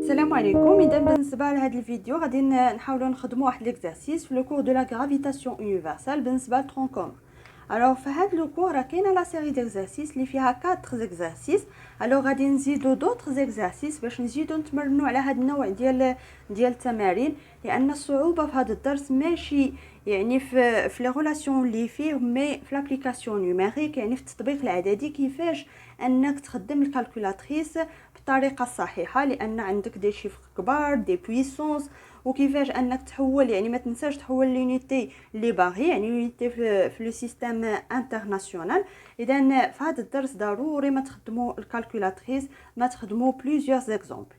السلام عليكم. اذا بالنسبه لهذا الفيديو غادي نحاولوا نخدموا واحد ليكزارسيس في لو كور دو لا غرافيتاسيون يونيفرسال بالنسبه للترون كومون. الوغ في هذا لو كور راه كاينه لا سيري ديكزارسيس اللي فيها 4 زيكزارسيس. الوغ غادي نزيدوا دوطر زيكزارسيس باش نزيدوا نتمرنوا على هذا النوع ديال التمارين، لان الصعوبه في هذا الدرس ماشي يعني في لي ريلاسيون اللي فيه، مي في لابليكاسيون نيميريك، يعني في التطبيق العددي، كيفاش انك تخدم الكالكولاتريس بالطريقه الصحيحه، لان عندك دي شيفر كبار دي بويسونس، وكيفاش انك تحول، يعني ما تنساش تحول لونيتي لي باغي، يعني لونيتي في لو سيستيم انترناسيونال. اذا في هذا الدرس ضروري ما تخدموا الكالكولاتريس، ما تخدموا بليزيور اكزامبل.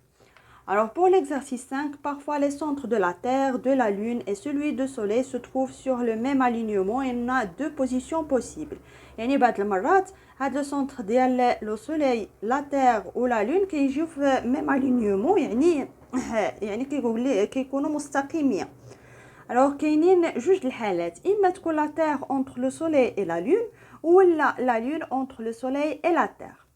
Alors pour l'exercice 5, parfois les centres de la Terre, de la Lune et celui du Soleil se trouvent sur le même alignement et on a deux positions possibles. يعني بعض المرات هذا السنتر ديال لو سوليي لا تير ولا لون كيجيو في ميم الينيومون، يعني كيكونوا مستقيمين. alors كاينين جوج الحالات، اما تكون لا تير entre le soleil et la lune ولا la lune entre le soleil et la terre.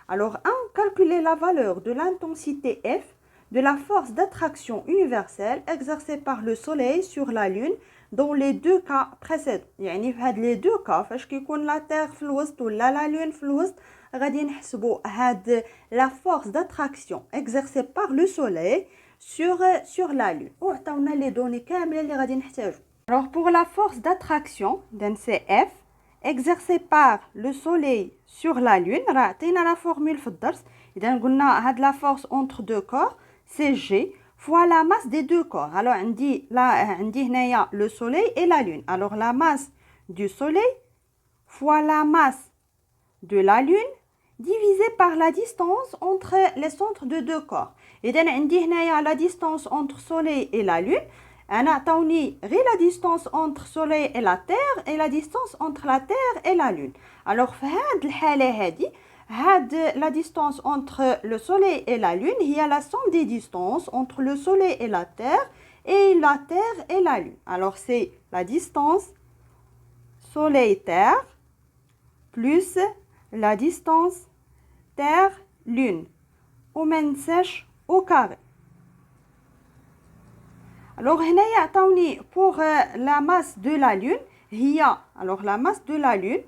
alors 1, calculer la valeur de l'intensité F de la force d'attraction universelle exercée par le soleil sur la lune dans les deux cas précédents. يعني في هاد les deux cas فاش كيكون لا تير في الوسط ولا لا لون في الوسط غادي نحسبوا هاد la force d'attraction exercée par le soleil sur la lune، وعطاونا لي دوني كامله اللي غادي نحتاجو. alors pour la force d'attraction donc c'est F exercée par le soleil sur la lune، راه عطينا لا فورمول في الدرس. اذا قلنا هاد la force entre deux corps c'est G fois la masse des deux corps. alors عندي هنايا le soleil et la lune. alors la masse du soleil fois la masse de la lune divisé par la distance entre les centres de deux corps. اذا عندي هنايا la distance entre soleil et la lune، انا عطاوني غير la distance entre soleil et la terre et la distance entre la terre et la lune. alors في هاد الحاله هذه la distance entre le soleil et la lune هي la somme des distances entre le soleil et la terre et la lune. alors c'est la distance soleil-terre plus la distance terre-lune وما ننساش au carré. alors هنايا عطاوني pour la masse de la lune هي alors la masse de la lune،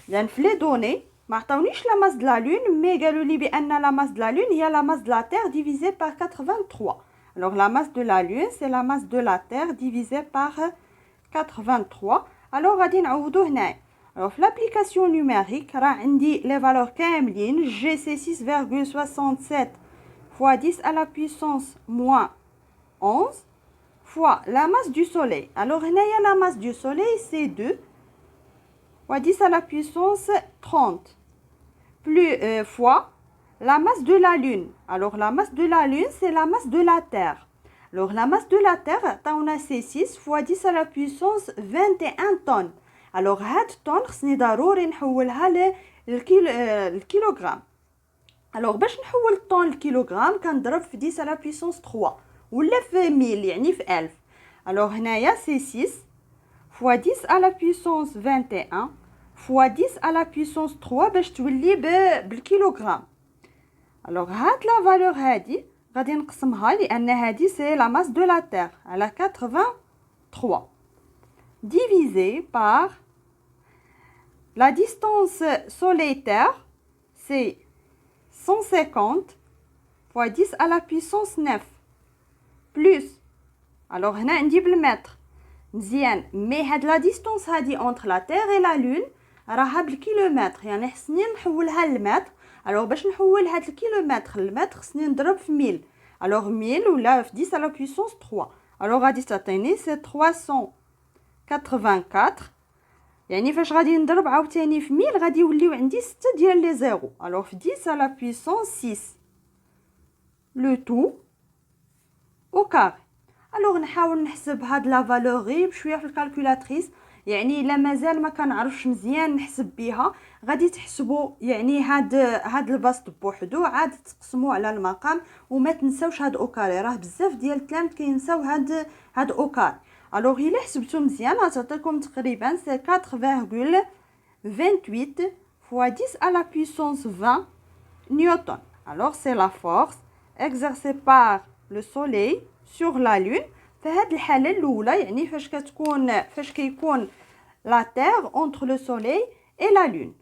لان في لي دوني ما عطاونيش لا ماس د لا لون، مي قالوا لي بان لا ماس د لا لون هي لا ماس د لا تير ديفيزي بار 83. alors la masse de la lune c'est la masse de la terre divisé par 83. alors غادي نعوضو هنايا. alors في l'application numérique راه عندي لي فالور كاملين. g c'est 6,67 fois 10 à la puissance moins 11 fois la masse du soleil. alors هنايا la masse du soleil c'est 2 fois 10 à la puissance 30 plus fois la masse de la lune. alors la masse de la lune c'est la masse de la terre. alors la masse de la terre c'est 6 fois 10 à la puissance 21 tonnes. alors هاد طن خصني ضروري نحولها للكيلوغرام. alors باش نحول الطن للكيلوغرام كنضرب في 10 à la puissance 3 ولا في 1000 يعني في 1000. alors هنايا c'est 6 fois 10 à la puissance 21 fois 10 à la puissance 3 باش تولي بالكيلوغرام. alors هاد لا فالور هادي غادي نقسمها لان هادي سي لا ماس دو لا تير على 83 divisé par la distance soleil-terre c'est 150 fois 10 à la puissance 9 plus alors هنا عندي بالمتر مزيان، مي هاد لا ديستونس هادي اونتر لا تير اي لا لون راها بالكيلومتر، يعني خصني نحولها للمتر. alors باش نحول هاد الكيلومتر للمتر خصني نضرب في 1000. alors 1000 ولا في 10 à la puissance 3 alors غادي تعطيني سي 384. يعني فاش غادي نضرب عاوتاني في 1000 غادي يوليو عندي 6 ديال لي زيرو. alors في 10 à la puissance 6 le tout au carré. alors نحاول نحسب هاد لا فالور غير بشويه في الكالكولاتريس، يعني الا مازال ما كنعرفش مزيان نحسب بها غادي تحسبوا يعني هاد البسط بوحدو عاد تقسموا على المقام، وما تنساوش هاد اوكاري، راه بزاف ديال التلاميذ كينساو هاد اوكاري. alors الا حسبتو مزيان غتعطيكم تقريبا 4,28 fois 10 à la puissance 20 newton. alors c'est la force exercée par le soleil sur la lune. فهاد الحالة الأولى يعني فاش كيكون la terre entre le soleil et la lune.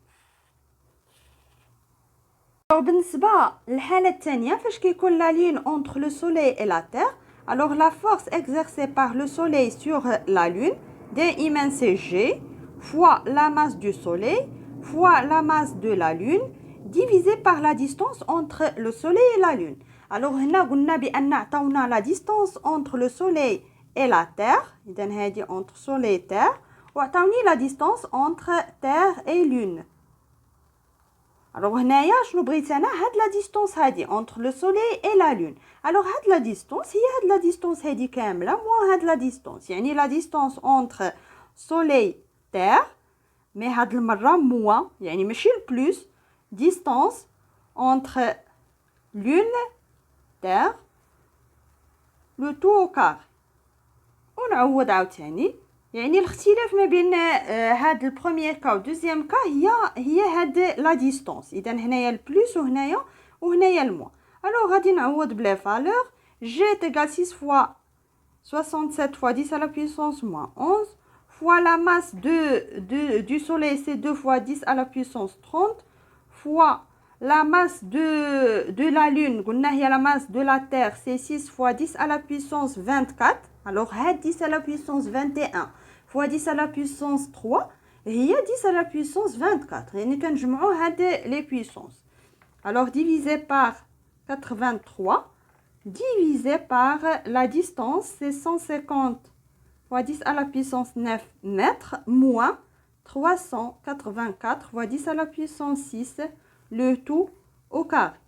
alors بالنسبة للحالة الثانية فاش كيكون la lune entre le soleil et la terre, alors la force exercée par le soleil sur la lune دائما c'est G fois la masse du soleil fois la masse de la lune divisé par la distance entre le soleil et la lune. alors هنا قلنا بأن عطاونا la distance entre le soleil et la terre, إذا هذه entre soleil et terre, وعطاوني la distance entre terre et lune. alors هنايا شنو بغيت انا هاد لا ديستونس هادي entre le soleil et la lune. alors هاد لا ديستونس هي هاد لا ديستونس هادي كامله موا هاد لا ديستونس, يعني لا ديستونس entre soleil terre, مي هاد المره موا يعني ماشي البلوس, distance entre lune terre le tout au carré. ونعوض عاوتاني, يعني الاختلاف ما بين هاد البروميير كا و دوزيام كا هي هاد لا ديستونس. اذا هنايا البلوس وهنايا الموا. الوغ غادي نعوض بلي فالور. جي تيغال 6 فوا 67 فوا 10 à la puissance moins 11 fois la masse du soleil, c'est 2 fois 10 à la puissance 30 fois la masse de la lune, قلنا هي la masse de la terre, c'est 6 fois 10 à la puissance 24. alors 10 à la puissance 21 fois 10 à la puissance 3 هي 10 à la puissance 24. يعني كنجمعوا هاد les puissances. alors divisé par 83 divisé par la distance, c'est 150 fois 10 à la puissance 9 mètres moins 384 fois 10 à la puissance 6 le tout au carré.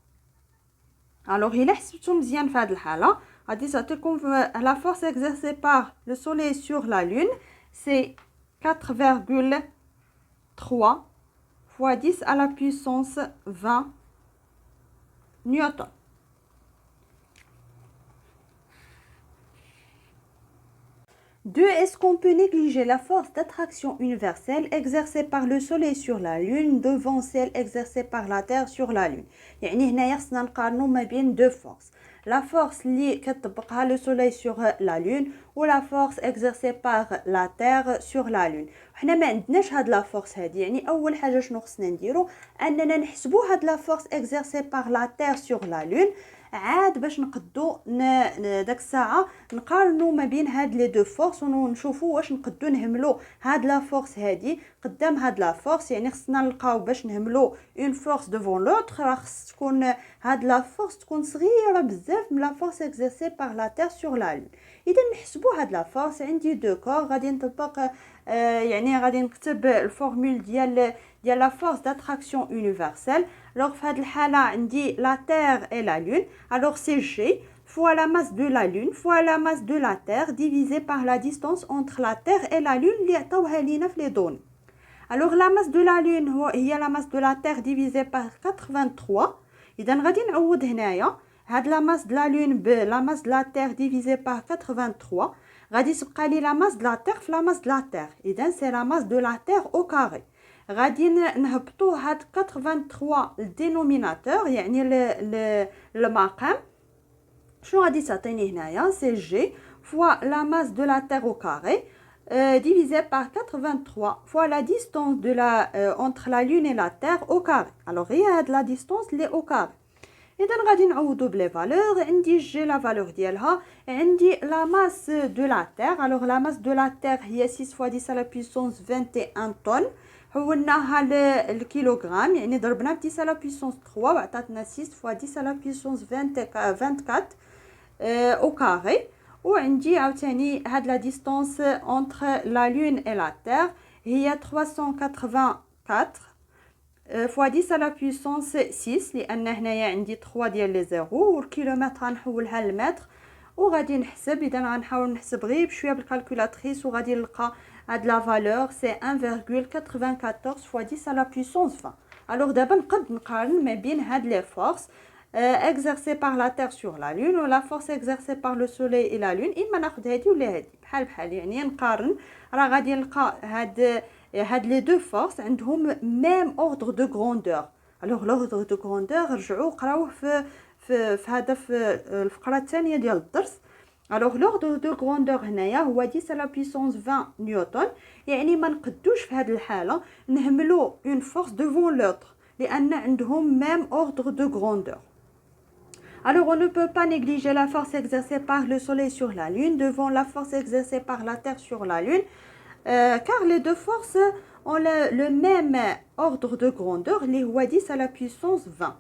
alors il حسبتو مزيان في هذه الحاله غادي تعطيكم la force exercée par le soleil sur la lune, c'est 4,3 fois 10 à la puissance 20 newton. 2. Est-ce qu'on peut négliger la force d'attraction universelle exercée par le soleil sur la lune devant celle exercée par la terre sur la lune. يعني هنايا خصنا نقارنوا ما بين deux forces. la force اللي كتطبقها le soleil sur la lune ou la force exercée par la terre sur la lune. حنا ما عندناش هاد لا فورس هادي, يعني اول حاجه شنو خصنا نديرو اننا نحسبوا هاد لا فورس exercée par la terre sur la lune عاد باش نقدو داك الساعه نقارنوا ما بين هاد لي دو فورس ونشوفوا واش نقدو نهملو هاد لا فورس هادي قدام هاد لا فورس. يعني خصنا نلقاو باش نهملو اون فورس ديفون لوطر راه خص تكون هاد لا فورس تكون صغيره بزاف من لا فورس اكزيرسي بار لا تير سور لا لون. اذا نحسبوا هاد لا فورس. عندي دو كور غادي نطبق يعني غادي نكتب الفورمول ديال لا فورس d'attraction universelle. alors في هذه الحاله عندي la terre et la lune, alors c'est G fois la masse de la lune fois la masse de la terre divisé par la distance entre la terre et la lune اللي عطاوها لينا في لي دوني. alors la masse de la lune هي la masse de la terre divisé par 83. اذا غادي نعوض هنايا هاد la masse de la lune ب la masse de la terre divisé par 83 غادي تبقى لي la masse de la terre في la masse de la terre. اذا c'est la masse de la terre au carré. غادي نهبطوا هاد 83 الدينوميناتور يعني المقام. شنو غادي تعطيني هنايا سي جي فوا لا ماس دو لا تير او كاري divisé par 83 fois la distance de entre la lune et la terre au carré. alors هي هاد لا ديستونس لي او كاري. اذا غادي نعوضوا بلي فالور. عندي جي لا فالور ديالها, عندي لا ماس دو لا تير. alors la masse de la terre هي 6 fois 10 à la puissance 21 طن, حولناها للكيلوغرام يعني ضربنا ب 10 على puissance 3 وعطاتنا 6 fois 10 على puissance 24 au carré. وعندي عاوتاني هاد لا ديستونس entre la lune et la terre هي 384 fois 10 à la puissance 6 لان هنايا عندي 3 ديال لي زيرو والكيلومتر غنحولها للمتر وغادي نحسب. اذا غنحاول نحسب غير بشويه بالكالكولاتريس وغادي نلقى هاد لا فالور سي 1,94 fois 10 à la puissance 20. alors دابا نقد نقارن ما بين هاد لي فورس exercée par la terre sur la lune ou la force exercée par le soleil et la lune. اما ناخذ هادي ولا هادي بحال يعني نقارن. راه غادي نلقى هاد لي دو فورس عندهم ميم اوردر دو غروندور. alors l'ordre de grandeur رجعوا قراوه في في الفقره الثانيه ديال الدرس. الوغ لوردر دو غروندور هنايا هو 10 على بويسونس 20 نيوتن، يعني ما نقدوش في هذه الحاله نهملو اون فورس دوفون لوتر لان عندهم ميم اوردر دو غروندور. Alors, on ne peut pas négliger la force exercée par le Soleil sur la Lune devant la force exercée par la Terre sur la Lune, car les deux forces ont le même ordre de grandeur, اللي هو 10 à la puissance 20.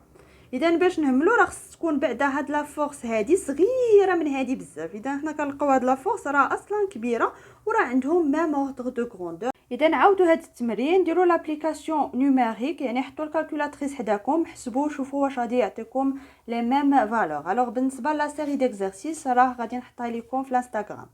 إذا باش نهملو راه خص تكون بعدا هاد لا فورس هادي صغيره من هادي بزاف. اذا حنا كنلقاو هاد لا فورس راه اصلا كبيره وراه عندهم ميم اوردر دو غروندور. اذا عاودوا هاد التمرين، ديروا لابليكاسيون نوميريك، يعني حطوا الكالكولاتريس حداكم، حسبوا شوفوا واش غادي يعطيكم لي ميم فالور. الوغ بالنسبه لا سيري ديكزارسيس راه غادي نحطها لكم في الانستغرام.